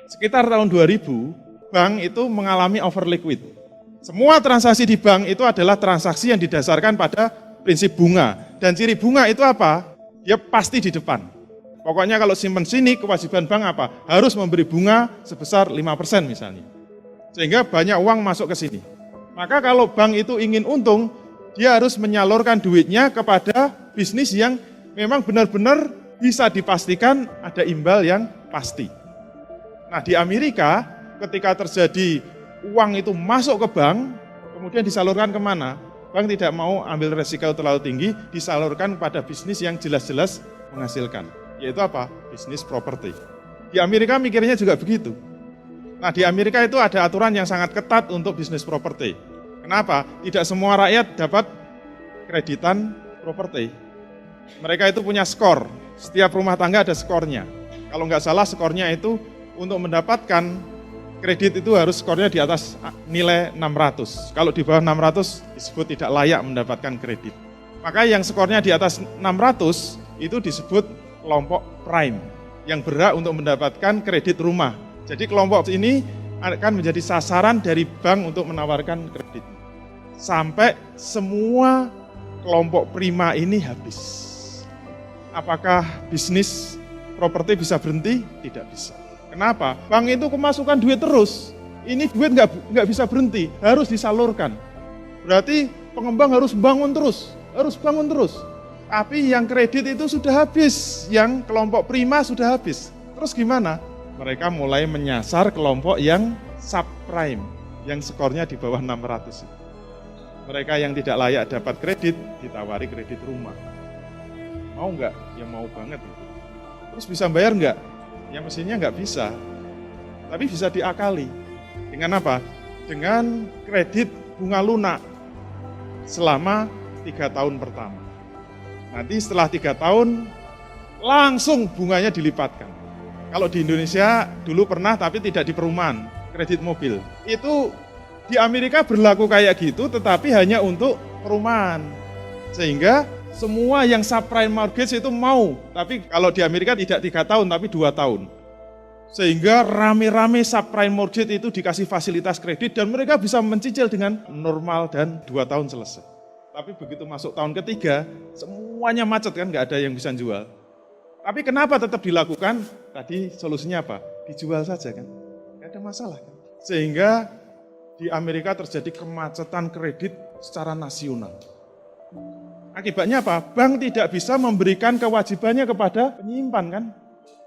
Sekitar tahun 2000, bank itu mengalami over liquid. Semua transaksi di bank itu adalah transaksi yang didasarkan pada prinsip bunga. Dan ciri bunga itu apa? Dia pasti di depan. Pokoknya kalau simpen sini, kewajiban bank apa? Harus memberi bunga sebesar 5% misalnya. Sehingga banyak uang masuk ke sini. Maka kalau bank itu ingin untung, dia harus menyalurkan duitnya kepada bisnis yang memang benar-benar bisa dipastikan ada imbal yang pasti. Nah di Amerika ketika terjadi uang itu masuk ke bank, kemudian disalurkan kemana? Bank tidak mau ambil resiko terlalu tinggi, disalurkan pada bisnis yang jelas-jelas menghasilkan. Yaitu apa? Bisnis properti. Di Amerika mikirnya juga begitu. Nah di Amerika itu ada aturan yang sangat ketat untuk bisnis properti. Kenapa? Tidak semua rakyat dapat kreditan properti. Mereka itu punya skor, setiap rumah tangga ada skornya. Kalau nggak salah skornya itu untuk mendapatkan kredit itu harus skornya di atas nilai 600. Kalau di bawah 600 disebut tidak layak mendapatkan kredit. Maka yang skornya di atas 600 itu disebut kelompok prime yang berhak untuk mendapatkan kredit rumah. Jadi kelompok ini akan menjadi sasaran dari bank untuk menawarkan kredit. Sampai semua kelompok prima ini habis. Apakah bisnis properti bisa berhenti? Tidak bisa. Kenapa? Bank itu kemasukan duit terus. Ini duit nggak bisa berhenti, harus disalurkan. Berarti pengembang harus bangun terus. Tapi yang kredit itu sudah habis, yang kelompok prima sudah habis. Terus gimana? Mereka mulai menyasar kelompok yang subprime, yang skornya di bawah 600. Mereka yang tidak layak dapat kredit, ditawari kredit rumah. Mau nggak? Ya mau banget. Terus bisa bayar nggak? Ya mestinya nggak bisa, tapi bisa diakali. Dengan apa? Dengan kredit bunga lunak selama 3 tahun pertama. Nanti setelah 3 tahun, langsung bunganya dilipatkan. Kalau di Indonesia dulu pernah tapi tidak di perumahan, kredit mobil. Itu di Amerika berlaku kayak gitu tetapi hanya untuk perumahan. Sehingga semua yang subprime mortgage itu mau, tapi kalau di Amerika tidak 3 tahun, tapi 2 tahun. Sehingga rame-rame subprime mortgage itu dikasih fasilitas kredit dan mereka bisa mencicil dengan normal dan 2 tahun selesai. Tapi begitu masuk tahun ketiga, semuanya macet kan, nggak ada yang bisa jual. Tapi kenapa tetap dilakukan? Tadi solusinya apa? Dijual saja kan, nggak ada masalah kan. Sehingga di Amerika terjadi kemacetan kredit secara nasional. Akibatnya apa? Bank tidak bisa memberikan kewajibannya kepada penyimpan kan.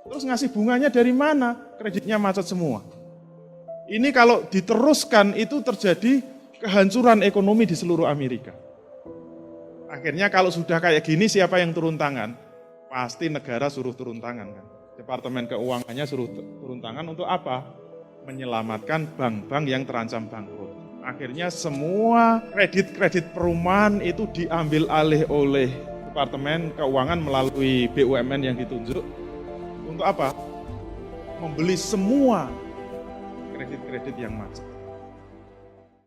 Terus ngasih bunganya dari mana? Kreditnya macet semua. Ini kalau diteruskan itu terjadi kehancuran ekonomi di seluruh Amerika. Akhirnya kalau sudah kayak gini siapa yang turun tangan? Pasti negara suruh turun tangan kan. Departemen Keuangannya suruh turun tangan untuk apa? Menyelamatkan bank-bank yang terancam bangkrut. Akhirnya semua kredit-kredit perumahan itu diambil alih oleh Departemen Keuangan melalui BUMN yang ditunjuk. Untuk apa? Membeli semua kredit-kredit yang macet.